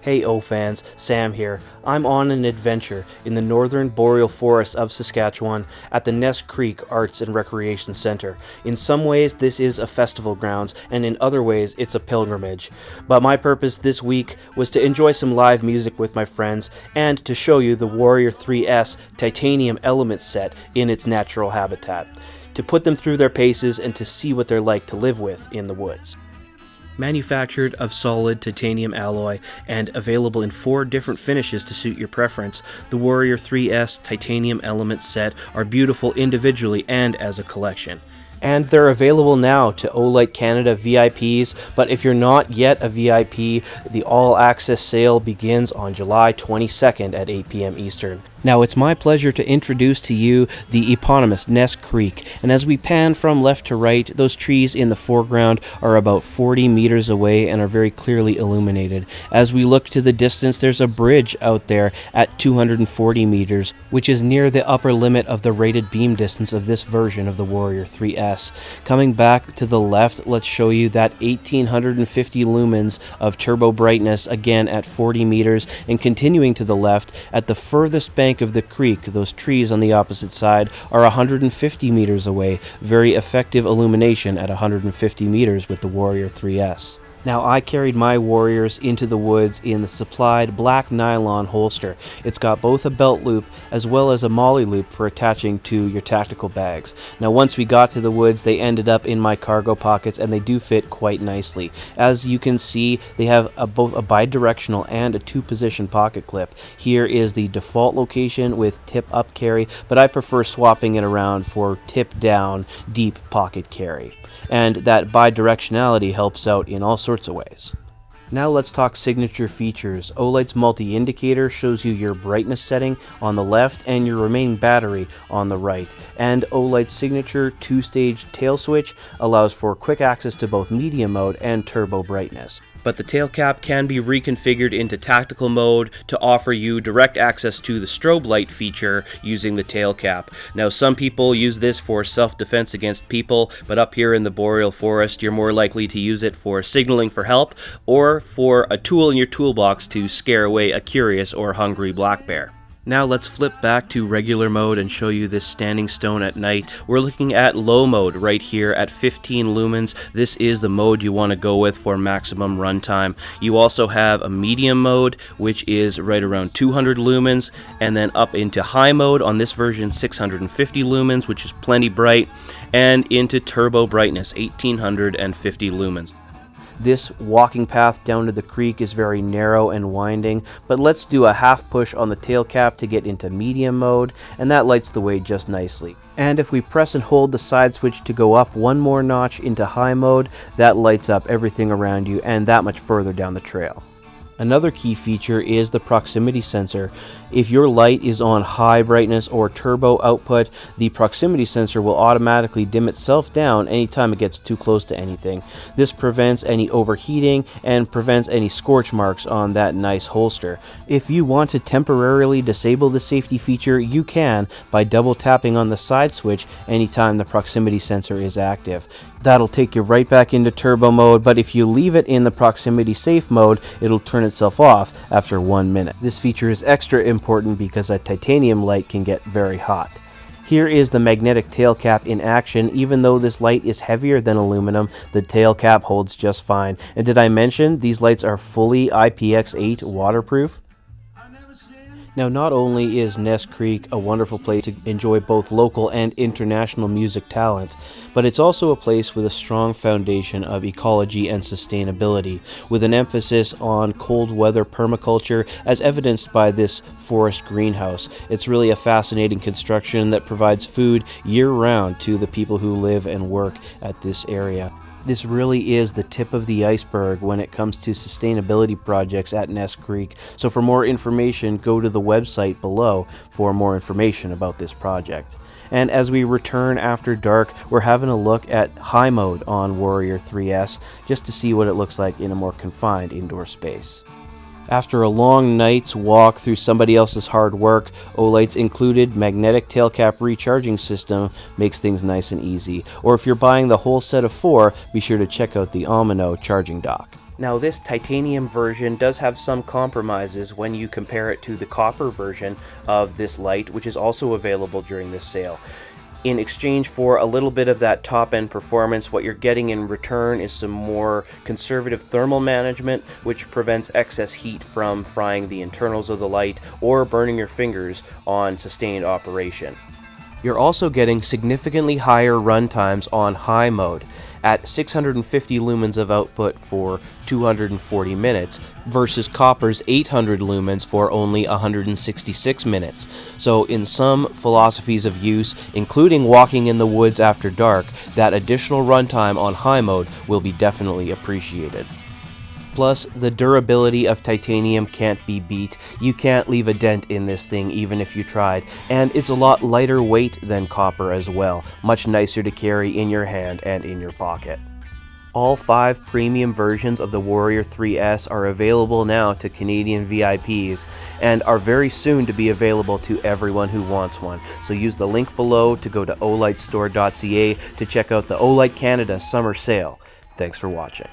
Hey O-fans, Sam here. I'm on an adventure in the northern Boreal forests of Saskatchewan at the Ness Creek Arts and Recreation Centre. In some ways this is a festival grounds, and in other ways it's a pilgrimage. But my purpose this week was to enjoy some live music with my friends and to show you the Warrior 3S titanium element set in its natural habitat, to put them through their paces and to see what they're like to live with in the woods. Manufactured of solid titanium alloy and available in 4 different finishes to suit your preference, the Warrior 3S titanium element set are beautiful individually and as a collection. And they're available now to Olight Canada VIPs, but if you're not yet a VIP, the all-access sale begins on July 22nd at 8 p.m. Eastern. Now it's my pleasure to introduce to you the eponymous Ness Creek, and as we pan from left to right, those trees in the foreground are about 40 meters away and are very clearly illuminated. As we look to the distance, there's a bridge out there at 240 meters, which is near the upper limit of the rated beam distance of this version of the Warrior 3S. Coming back to the left, let's show you that 1850 lumens of turbo brightness, again at 40 meters, and continuing to the left, at the furthest bank of the creek, those trees on the opposite side are 150 meters away. Very effective illumination at 150 meters with the Warrior 3S. Now I carried my Warriors into the woods in the supplied black nylon holster. It's got both a belt loop as well as a molly loop for attaching to your tactical bags. Now once we got to the woods, they ended up in my cargo pockets and they do fit quite nicely. As you can see, they have both a bidirectional and a 2-position pocket clip. Here is the default location with tip up carry, but I prefer swapping it around for tip down deep pocket carry. And that bidirectionality helps out in all sorts of ways. Now let's talk signature features. Olight's multi-indicator shows you your brightness setting on the left and your remaining battery on the right. And Olight's signature 2-stage tail switch allows for quick access to both medium mode and turbo brightness. But the tail cap can be reconfigured into tactical mode to offer you direct access to the strobe light feature using the tail cap. Now some people use this for self-defense against people, but up here in the Boreal forest you're more likely to use it for signaling for help or for a tool in your toolbox to scare away a curious or hungry black bear. Now let's flip back to regular mode and show you this standing stone at night. We're looking at low mode right here at 15 lumens. This is the mode you want to go with for maximum runtime. You also have a medium mode, which is right around 200 lumens, and then up into high mode on this version 650 lumens, which is plenty bright, and into turbo brightness 1850 lumens. This walking path down to the creek is very narrow and winding, but let's do a half push on the tail cap to get into medium mode, and that lights the way just nicely. And if we press and hold the side switch to go up one more notch into high mode, that lights up everything around you and that much further down the trail. Another key feature is the proximity sensor. If your light is on high brightness or turbo output, the proximity sensor will automatically dim itself down anytime it gets too close to anything. This prevents any overheating and prevents any scorch marks on that nice holster. If you want to temporarily disable the safety feature, you can by double tapping on the side switch anytime the proximity sensor is active. That'll take you right back into turbo mode, but if you leave it in the proximity safe mode, it'll turn itself off after 1 minute. This feature is extra important because a titanium light can get very hot. Here is the magnetic tail cap in action. Even though this light is heavier than aluminum, the tail cap holds just fine. And did I mention these lights are fully IPX8 waterproof? Now, not only is Ness Creek a wonderful place to enjoy both local and international music talent, but it's also a place with a strong foundation of ecology and sustainability, with an emphasis on cold weather permaculture as evidenced by this forest greenhouse. It's really a fascinating construction that provides food year-round to the people who live and work at this area. This really is the tip of the iceberg when it comes to sustainability projects at Ness Creek. So for more information, go to the website below for more information about this project. And as we return after dark, we're having a look at high mode on Warrior 3S just to see what it looks like in a more confined indoor space. After a long night's walk through somebody else's hard work, Olight's included magnetic tail cap recharging system makes things nice and easy. Or if you're buying the whole set of 4, be sure to check out the Omino charging dock. Now this titanium version does have some compromises when you compare it to the copper version of this light, which is also available during this sale. In exchange for a little bit of that top-end performance, what you're getting in return is some more conservative thermal management, which prevents excess heat from frying the internals of the light or burning your fingers on sustained operation. You're also getting significantly higher run times on high mode at 650 lumens of output for 240 minutes versus copper's 800 lumens for only 166 minutes. So in some philosophies of use, including walking in the woods after dark, that additional runtime on high mode will be definitely appreciated. Plus, the durability of titanium can't be beat. You can't leave a dent in this thing even if you tried, and it's a lot lighter weight than copper as well, much nicer to carry in your hand and in your pocket. All 5 premium versions of the Warrior 3S are available now to Canadian VIPs and are very soon to be available to everyone who wants one. So use the link below to go to olightstore.ca to check out the Olight Canada summer sale. Thanks for watching.